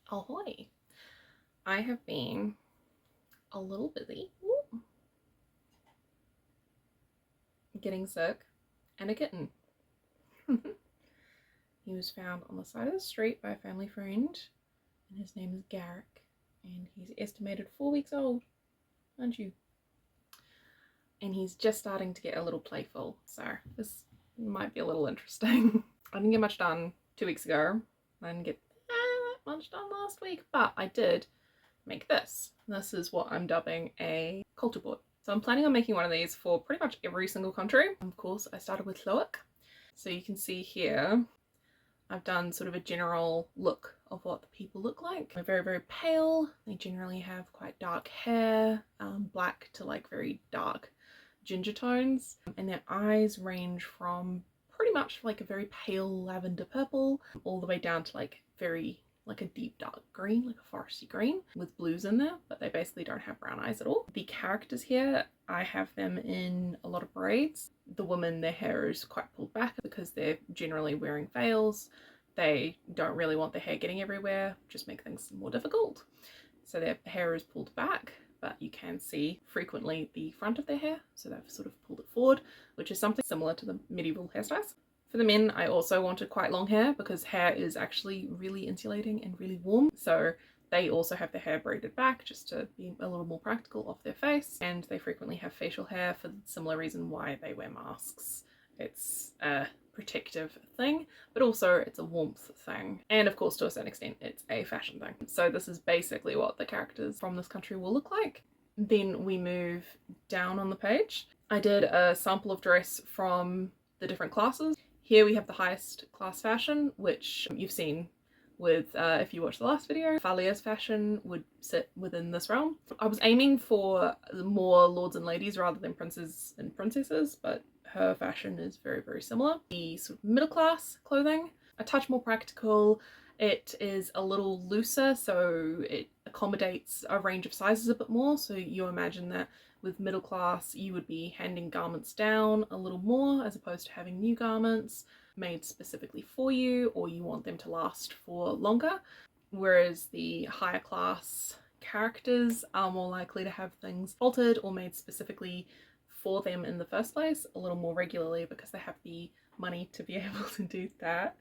Ahoy! I have been a little busy getting sick and a kitten. He was found on the side of the street by a family friend, and his name is Garrick, and he's estimated 4 weeks old, aren't you? And he's just starting to get a little playful, so this might be a little interesting. I didn't get much done 2 weeks ago. I didn't get that much done last week, but I did make this. This is what I'm dubbing a culture board. So I'm planning on making one of these for pretty much every single country. Of course, I started with Lhoēk. So you can see here, I've done sort of a general look of what the people look like. They're very, very pale. They generally have quite dark hair, black to like very dark ginger tones. And their eyes range from pretty much like a very pale lavender purple all the way down to like very like a deep dark green, like a foresty green with blues in there, but they basically don't have brown eyes at all. The characters here, I have them in a lot of braids. The women, their hair is quite pulled back because they're generally wearing veils. They don't really want their hair getting everywhere, just make things more difficult. So their hair is pulled back, but you can see frequently the front of their hair. So they've sort of pulled it forward, which is something similar to the medieval hairstyles. For the men, I also wanted quite long hair because hair is actually really insulating and really warm. So they also have their hair braided back just to be a little more practical off their face. And they frequently have facial hair for the similar reason why they wear masks. It's a protective thing, but also it's a warmth thing. And of course, to a certain extent, it's a fashion thing. So this is basically what the characters from this country will look like. Then we move down on the page. I did a sample of dress from the different classes. Here we have the highest class fashion, which you've seen with, if you watched the last video, Falia's fashion would sit within this realm. I was aiming for more lords and ladies rather than princes and princesses, but her fashion is very, very similar. The sort of middle class clothing, a touch more practical. It is a little looser, so it accommodates a range of sizes a bit more. So you imagine that with middle class, you would be handing garments down a little more as opposed to having new garments made specifically for you, or you want them to last for longer. Whereas the higher class characters are more likely to have things altered or made specifically for them in the first place a little more regularly because they have the money to be able to do that.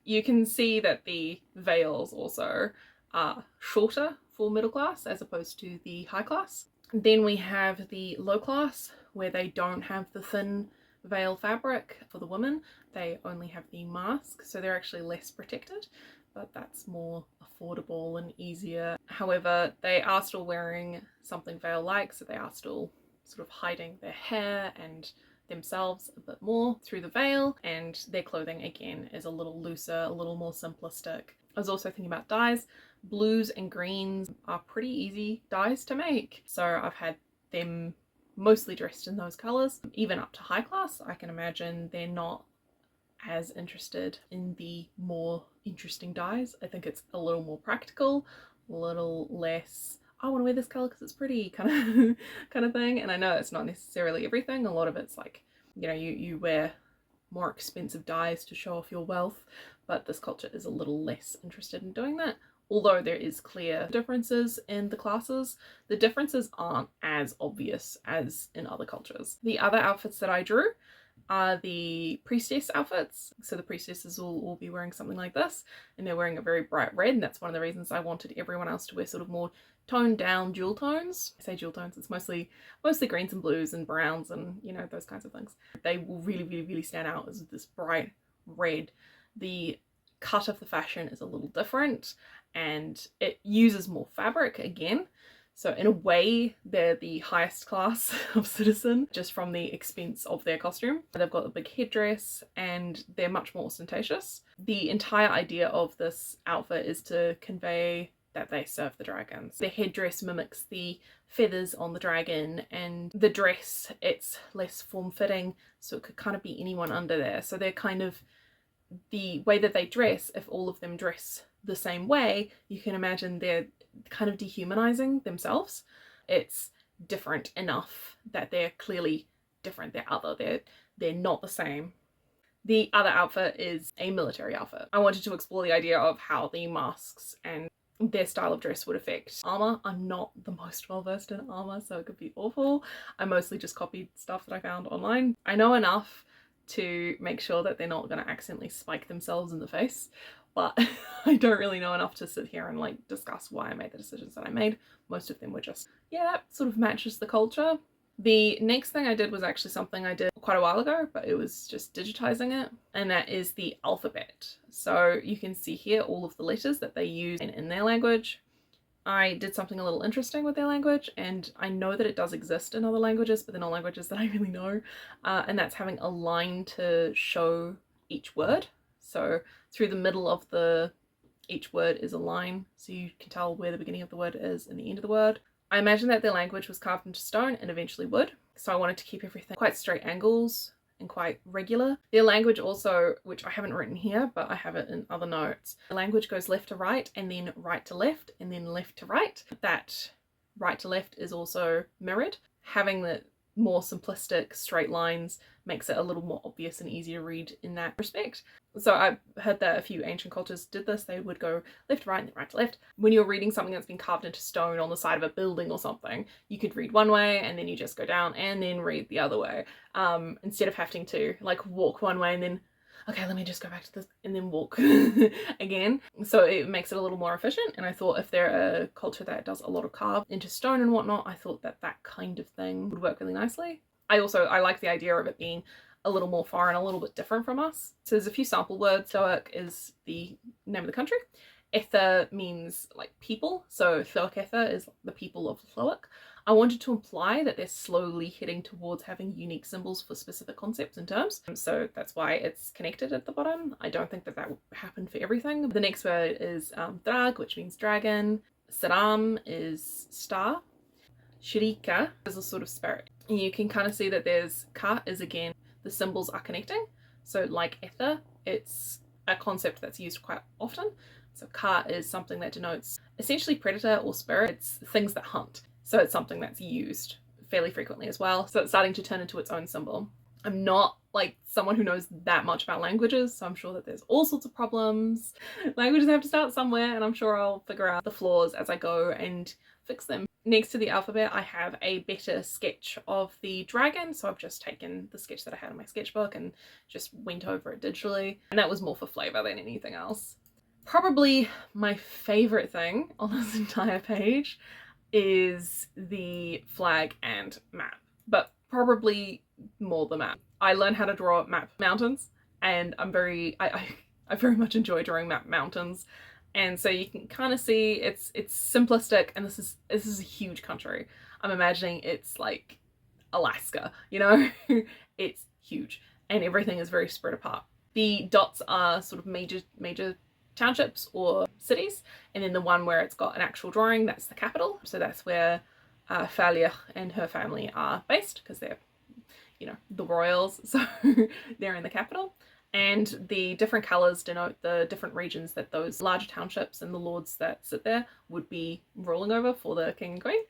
You can see that the veils also are shorter for middle class as opposed to the high class. Then we have the low class where they don't have the thin veil fabric for the women. They only have the mask, so they're actually less protected, but that's more affordable and easier. However, they are still wearing something veil-like, so they are still sort of hiding their hair and themselves a bit more through the veil, and their clothing again is a little looser, a little more simplistic. I was also thinking about dyes. Blues and greens are pretty easy dyes to make, so I've had them mostly dressed in those colours. Even up to high class, I can imagine they're not as interested in the more interesting dyes. I think it's a little more practical, a little less I want to wear this colour because it's pretty kind of thing. And I know it's not necessarily everything. A lot of it's like, you know, you wear more expensive dyes to show off your wealth, but this culture is a little less interested in doing that. Although there is clear differences in the classes, the differences aren't as obvious as in other cultures. The other outfits that I drew are the priestess outfits. So the priestesses will all be wearing something like this, and they're wearing a very bright red, and that's one of the reasons I wanted everyone else to wear sort of more toned down jewel tones. I say jewel tones, it's mostly greens and blues and browns and, you know, those kinds of things. They will really, really, really stand out as this bright red. The cut of the fashion is a little different, and it uses more fabric again. So in a way, they're the highest class of citizen just from the expense of their costume. They've got a big headdress and they're much more ostentatious. The entire idea of this outfit is to convey that they serve the dragons. The headdress mimics the feathers on the dragon, and the dress, it's less form-fitting, so it could kind of be anyone under there. So they're kind of the way that they dress. If all of them dress the same way, you can imagine they're kind of dehumanizing themselves. It's different enough that they're clearly different. They're other. They're not the same. The other outfit is a military outfit. I wanted to explore the idea of how the masks and their style of dress would affect armor. I'm not the most well versed in armor, so it could be awful. I mostly just copied stuff that I found online. I know enough to make sure that they're not going to accidentally spike themselves in the face, but I don't really know enough to sit here and like discuss why I made the decisions that I made. Most of them were just, yeah, that sort of matches the culture. The next thing I did was actually something I did quite a while ago, but it was just digitizing it, and that is the alphabet. So you can see here all of the letters that they use in their language. I did something a little interesting with their language, and I know that it does exist in other languages, but they're not languages that I really know, and that's having a line to show each word. So through the middle of each word is a line, so you can tell where the beginning of the word is and the end of the word. I imagine that their language was carved into stone and eventually wood, so I wanted to keep everything quite straight angles and quite regular. Their language also, which I haven't written here, but I have it in other notes, the language goes left to right and then right to left and then left to right. That right to left is also mirrored. Having the more simplistic straight lines makes it a little more obvious and easier to read in that respect. So I've heard that a few ancient cultures did this. They would go left to right and then right to left. When you're reading something that's been carved into stone on the side of a building or something, you could read one way and then you just go down and then read the other way, instead of having to like walk one way and then, okay, let me just go back to this and then walk again. So it makes it a little more efficient, and I thought if they're a culture that does a lot of carve into stone and whatnot, I thought that that kind of thing would work really nicely. I like the idea of it being a little more foreign, a little bit different from us. So there's a few sample words. Lhoēk is the name of the country. Etha means like people, so Lhoēketha is the people of Lhoēk. I wanted to imply that they're slowly heading towards having unique symbols for specific concepts and terms, so that's why it's connected at the bottom. I don't think that that will happen for everything. The next word is drag, which means dragon. Saram is star. Shirika is a sort of spirit. And you can kind of see that there's ka is again, the symbols are connecting. So like ether, it's a concept that's used quite often. So ka is something that denotes essentially predator or spirit. It's things that hunt. So it's something that's used fairly frequently as well. So it's starting to turn into its own symbol. I'm not like someone who knows that much about languages, so I'm sure that there's all sorts of problems. Languages have to start somewhere, and I'm sure I'll figure out the flaws as I go and fix them. Next to the alphabet, I have a better sketch of the dragon. So I've just taken the sketch that I had in my sketchbook and just went over it digitally. And that was more for flavor than anything else. Probably my favorite thing on this entire page is the flag and map, but probably more the map. I learned how to draw map mountains, and I very much enjoy drawing map mountains. And so you can kind of see it's simplistic, and this is a huge country. I'm imagining it's like Alaska, you know? It's huge and everything is very spread apart. The dots are sort of major townships or cities, and then the one where it's got an actual drawing, that's the capital. So that's where Thalia and her family are based, because they're, you know, the royals, so they're in the capital. And the different colours denote the different regions that those larger townships and the lords that sit there would be ruling over for the king and queen.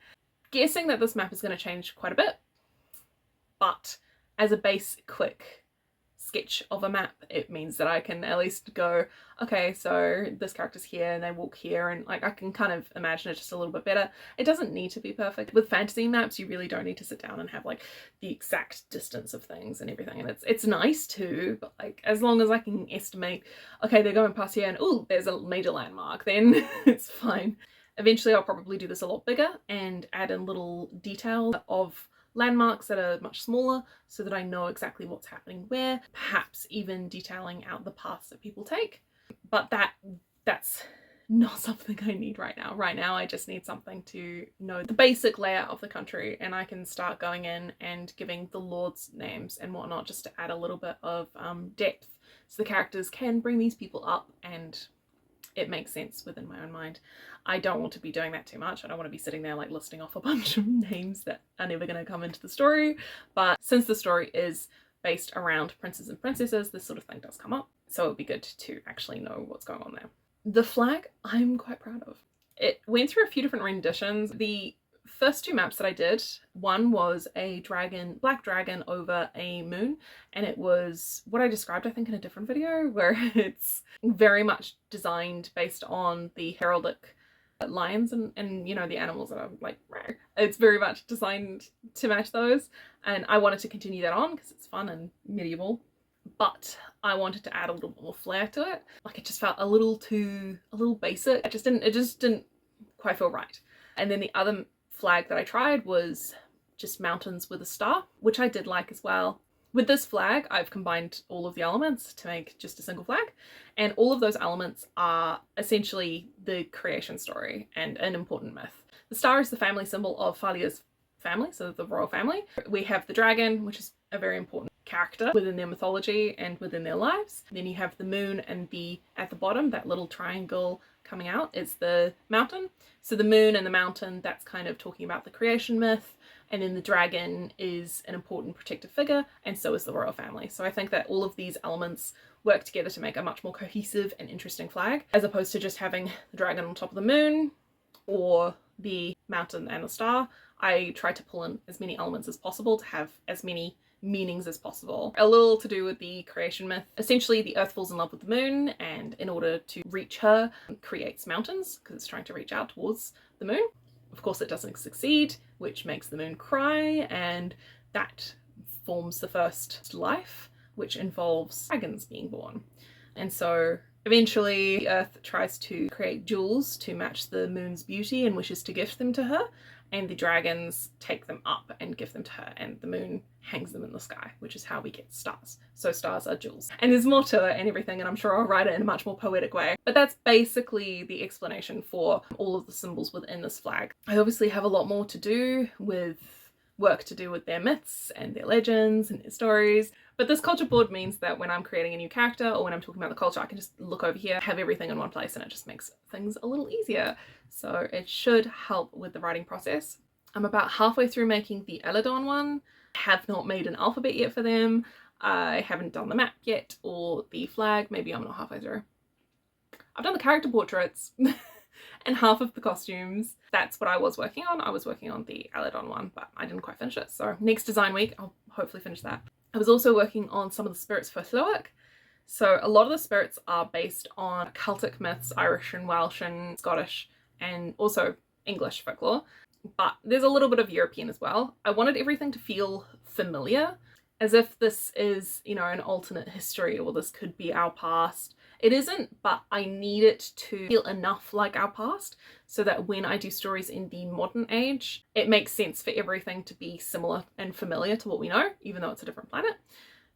Guessing that this map is going to change quite a bit, but as a base quick sketch of a map, it means that I can at least go, okay, so this character's here and they walk here, and like I can kind of imagine it just a little bit better. It doesn't need to be perfect. With fantasy maps, you really don't need to sit down and have like the exact distance of things and everything, and it's nice too, but like as long as I can estimate, okay, they're going past here and oh, there's a major landmark, then it's fine. Eventually I'll probably do this a lot bigger and add in little detail of landmarks that are much smaller so that I know exactly what's happening where, perhaps even detailing out the paths that people take. But that's not something I need right now. Right now I just need something to know the basic layout of the country, and I can start going in and giving the lords names and whatnot, just to add a little bit of depth so the characters can bring these people up and it makes sense within my own mind. I don't want to be doing that too much. I don't want to be sitting there like listing off a bunch of names that are never going to come into the story. But since the story is based around princes and princesses, this sort of thing does come up. So it would be good to actually know what's going on there. The flag, I'm quite proud of. It went through a few different renditions. The first two maps that I did, one was a dragon, black dragon over a moon, and it was what I described I think in a different video, where it's very much designed based on the heraldic lions and you know, the animals that are like, it's very much designed to match those, and I wanted to continue that on because it's fun and medieval, but I wanted to add a little bit more flair to it. Like, it just felt a little basic. It just didn't quite feel right. And then the other flag that I tried was just mountains with a star, which I did like as well. With this flag, I've combined all of the elements to make just a single flag, and all of those elements are essentially the creation story and an important myth. The star is the family symbol of Whālea's family, so the royal family. We have the dragon, which is a very important character within their mythology and within their lives. Then you have the moon, and at the bottom, that little triangle coming out, is the mountain. So the moon and the mountain, that's kind of talking about the creation myth. And then the dragon is an important protective figure, and so is the royal family. So I think that all of these elements work together to make a much more cohesive and interesting flag, as opposed to just having the dragon on top of the moon or the mountain and the star. I tried to pull in as many elements as possible to have as many meanings as possible. A little to do with the creation myth. Essentially, the earth falls in love with the moon, and in order to reach her, creates mountains because it's trying to reach out towards the moon. Of course, it doesn't succeed, which makes the moon cry, and that forms the first life, which involves dragons being born. And so eventually the earth tries to create jewels to match the moon's beauty and wishes to gift them to her, and the dragons take them up and give them to her, and the moon hangs them in the sky, which is how we get stars. So stars are jewels. And there's more to it and everything, and I'm sure I'll write it in a much more poetic way. But that's basically the explanation for all of the symbols within this flag. I obviously have a lot more to do with work to do with their myths and their legends and their stories. But this culture board means that when I'm creating a new character or when I'm talking about the culture, I can just look over here, have everything in one place, and it just makes things a little easier. So it should help with the writing process. I'm about halfway through making the Eladon one. I have not made an alphabet yet for them. I haven't done the map yet or the flag. Maybe I'm not halfway through. I've done the character portraits and half of the costumes. That's what I was working on. I was working on the Eladon one, but I didn't quite finish it. So next design week, I'll hopefully finish that. I was also working on some of the spirits for Lhoēk. So a lot of the spirits are based on Celtic myths, Irish and Welsh and Scottish, and also English folklore. But there's a little bit of European as well. I wanted everything to feel familiar, as if this is, you know, an alternate history, or this could be our past. It isn't, but I need it to feel enough like our past so that when I do stories in the modern age, it makes sense for everything to be similar and familiar to what we know, even though it's a different planet.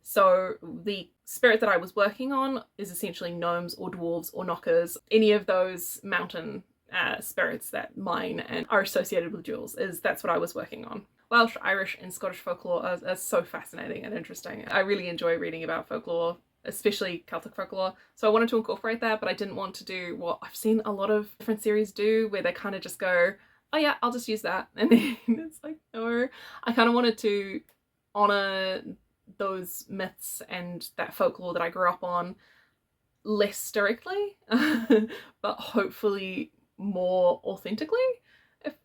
So the spirit that I was working on is essentially gnomes or dwarves or knockers, any of those mountain spirits that mine and are associated with jewels. That's what I was working on. Welsh, Irish and Scottish folklore are so fascinating and interesting. I really enjoy reading about folklore, especially Celtic folklore. So I wanted to incorporate that, but I didn't want to do what I've seen a lot of different series do, where they kind of just go, oh yeah, I'll just use that. And then it's like, no. I kind of wanted to honor those myths and that folklore that I grew up on less directly, but hopefully more authentically,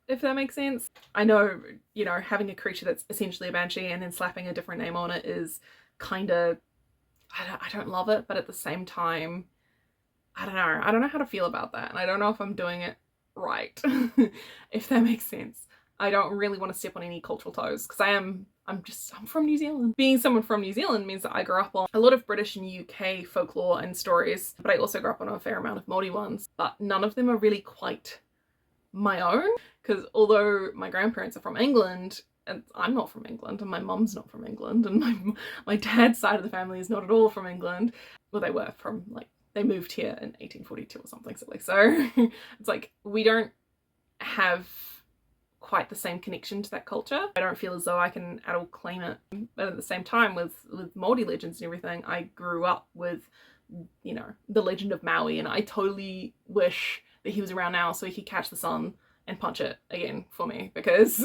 if that makes sense. I know, you know, having a creature that's essentially a banshee and then slapping a different name on it is kind of, I don't love it, but at the same time, I don't know how to feel about that, and I don't know if I'm doing it right, if that makes sense. I don't really want to step on any cultural toes, because I'm from New Zealand. Being someone from New Zealand means that I grew up on a lot of British and UK folklore and stories, but I also grew up on a fair amount of Māori ones, but none of them are really quite my own, because although my grandparents are from England, and I'm not from England, and my mum's not from England, and my dad's side of the family is not at all from England. Well, they were from, like, they moved here in 1842 or something silly, so it's like we don't have quite the same connection to that culture. I don't feel as though I can at all claim it. But at the same time, with Māori legends and everything, I grew up with, you know, the legend of Maui, and I totally wish that he was around now so he could catch the sun and punch it again for me, because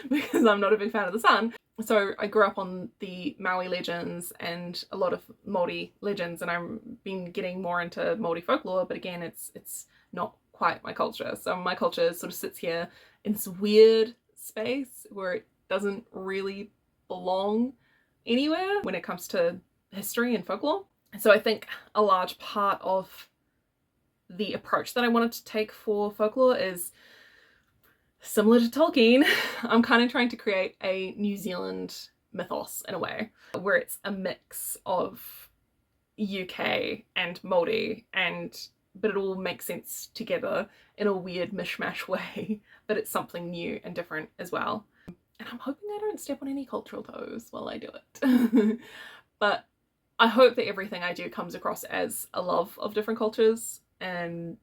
because I'm not a big fan of the sun. So I grew up on the Maui legends and a lot of Māori legends, and I've been getting more into Māori folklore, but again, it's not quite my culture. So my culture sort of sits here in this weird space where it doesn't really belong anywhere when it comes to history and folklore. So I think a large part of the approach that I wanted to take for folklore is similar to Tolkien. I'm kind of trying to create a New Zealand mythos in a way, where it's a mix of UK and Māori, but it all makes sense together in a weird mishmash way, but it's something new and different as well. And I'm hoping I don't step on any cultural toes while I do it. But I hope that everything I do comes across as a love of different cultures and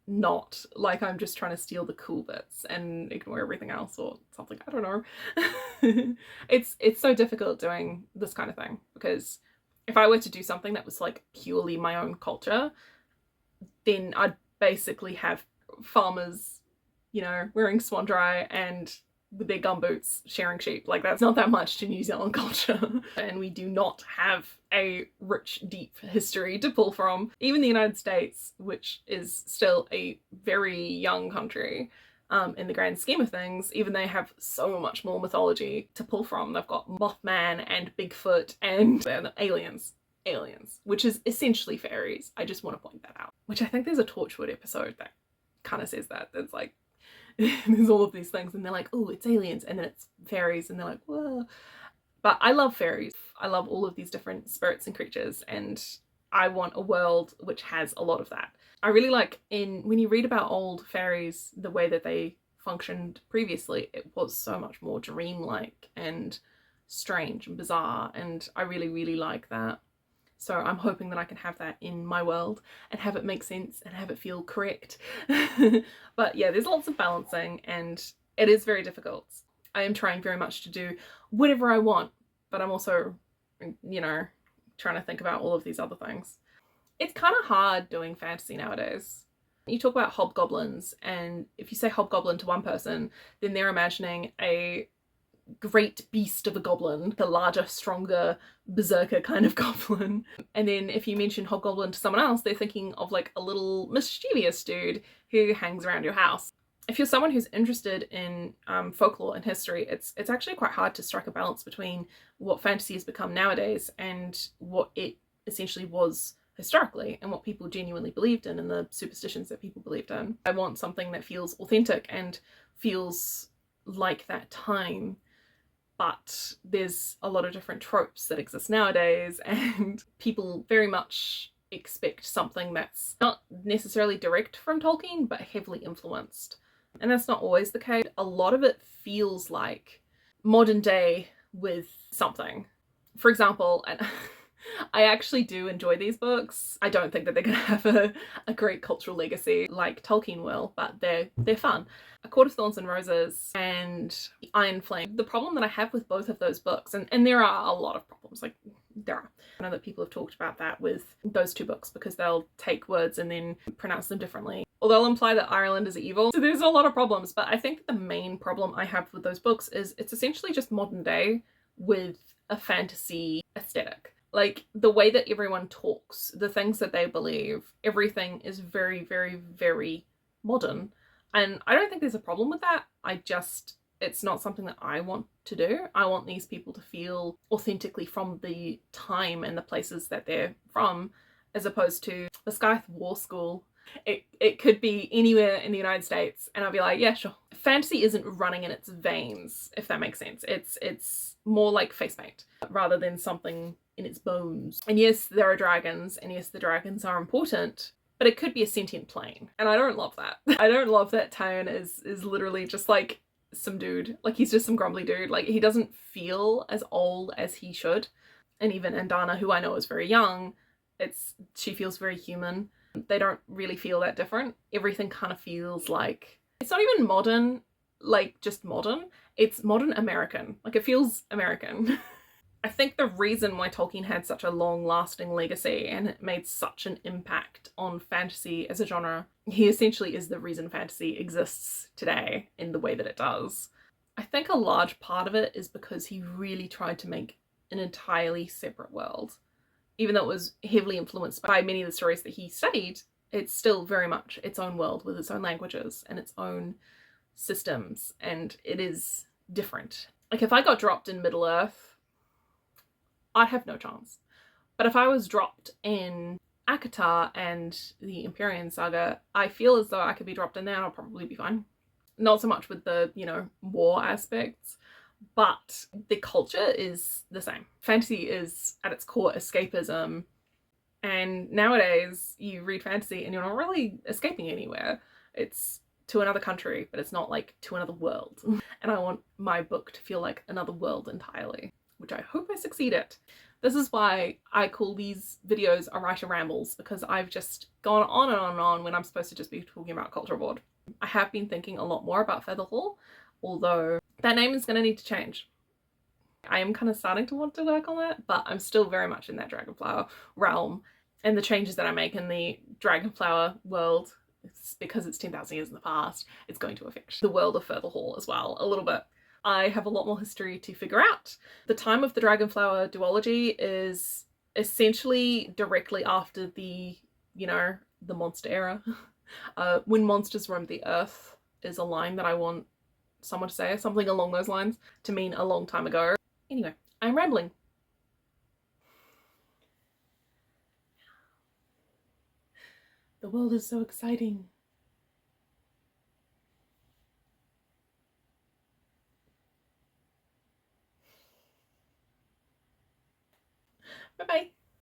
not like I'm just trying to steal the cool bits and ignore everything else or something. I don't know. It's so difficult doing this kind of thing, because if I were to do something that was like purely my own culture, then I'd basically have farmers, you know, wearing swan dry and with their gumboots sharing sheep. Like, that's not that much to New Zealand culture. And we do not have a rich, deep history to pull from. Even the United States, which is still a very young country in the grand scheme of things, even they have so much more mythology to pull from. They've got Mothman and Bigfoot and aliens, which is essentially fairies. I just want to point that out. Which I think there's a Torchwood episode that kind of says that. It's like, there's all of these things and they're like, oh, it's aliens, and then it's fairies, and they're like, whoa. But I love fairies. I love all of these different spirits and creatures, and I want a world which has a lot of that. I really like when you read about old fairies, the way that they functioned previously, it was so much more dreamlike and strange and bizarre, and I really, really like that. So I'm hoping that I can have that in my world and have it make sense and have it feel correct. But yeah, there's lots of balancing and it is very difficult. I am trying very much to do whatever I want, but I'm also, you know, trying to think about all of these other things. It's kind of hard doing fantasy nowadays. You talk about hobgoblins, and if you say hobgoblin to one person, then they're imagining a great beast of a goblin, the larger, stronger, berserker kind of goblin. And then if you mention hobgoblin to someone else, they're thinking of like a little mischievous dude who hangs around your house. If you're someone who's interested in folklore and history, it's actually quite hard to strike a balance between what fantasy has become nowadays and what it essentially was historically, and what people genuinely believed in and the superstitions that people believed in. I want something that feels authentic and feels like that time, but there's a lot of different tropes that exist nowadays, and people very much expect something that's not necessarily direct from Tolkien, but heavily influenced. And that's not always the case. A lot of it feels like modern day with something. For example, and I actually do enjoy these books. I don't think that they're going to have a great cultural legacy like Tolkien will, but they're fun. A Court of Thorns and Roses and Iron Flame. The problem that I have with both of those books, and there are a lot of problems, like there are. I know that people have talked about that with those two books because they'll take words and then pronounce them differently, or they'll imply that Ireland is evil. So there's a lot of problems, but I think that the main problem I have with those books is it's essentially just modern day with a fantasy aesthetic. Like, the way that everyone talks, the things that they believe, everything is very, very, very modern. And I don't think there's a problem with that. It's not something that I want to do. I want these people to feel authentically from the time and the places that they're from, as opposed to the Scythe War School. It could be anywhere in the United States, and I'll be like, yeah, sure. Fantasy isn't running in its veins, if that makes sense. It's more like face paint rather than something in its bones. And yes, there are dragons, and yes, the dragons are important, but it could be a sentient plane, and I don't love that. I don't love that Tywin is literally just like some dude. Like, he's just some grumbly dude. Like, he doesn't feel as old as he should. And even Andana, who I know is very young, she feels very human. They don't really feel that different. Everything kind of feels like, it's not even modern, like just modern, it's modern American. Like, it feels American. I think the reason why Tolkien had such a long-lasting legacy and it made such an impact on fantasy as a genre, he essentially is the reason fantasy exists today in the way that it does. I think a large part of it is because he really tried to make an entirely separate world. Even though it was heavily influenced by many of the stories that he studied, it's still very much its own world with its own languages and its own systems, and it is different. Like, if I got dropped in Middle-earth, I'd have no chance. But if I was dropped in Lhoēketha and the Empyrean saga, I feel as though I could be dropped in there and I'll probably be fine. Not so much with the, you know, war aspects, but the culture is the same. Fantasy is at its core escapism, and nowadays you read fantasy and you're not really escaping anywhere. It's to another country, but it's not like to another world. And I want my book to feel like another world entirely, which I hope I succeed at. This is why I call these videos a writer rambles, because I've just gone on and on and on when I'm supposed to just be talking about culture board. I have been thinking a lot more about Featherfall, although that name is going to need to change. I am kind of starting to want to work on that, but I'm still very much in that Dragonflower realm, and the changes that I make in the Dragonflower world, it's because it's 10,000 years in the past, it's going to affect the world of Featherfall as well a little bit. I have a lot more history to figure out. The time of the Dragonflower duology is essentially directly after the, you know, the monster era. When monsters roamed the earth is a line that I want someone to say, something along those lines, to mean a long time ago. Anyway, I'm rambling. The world is so exciting. Bye-bye.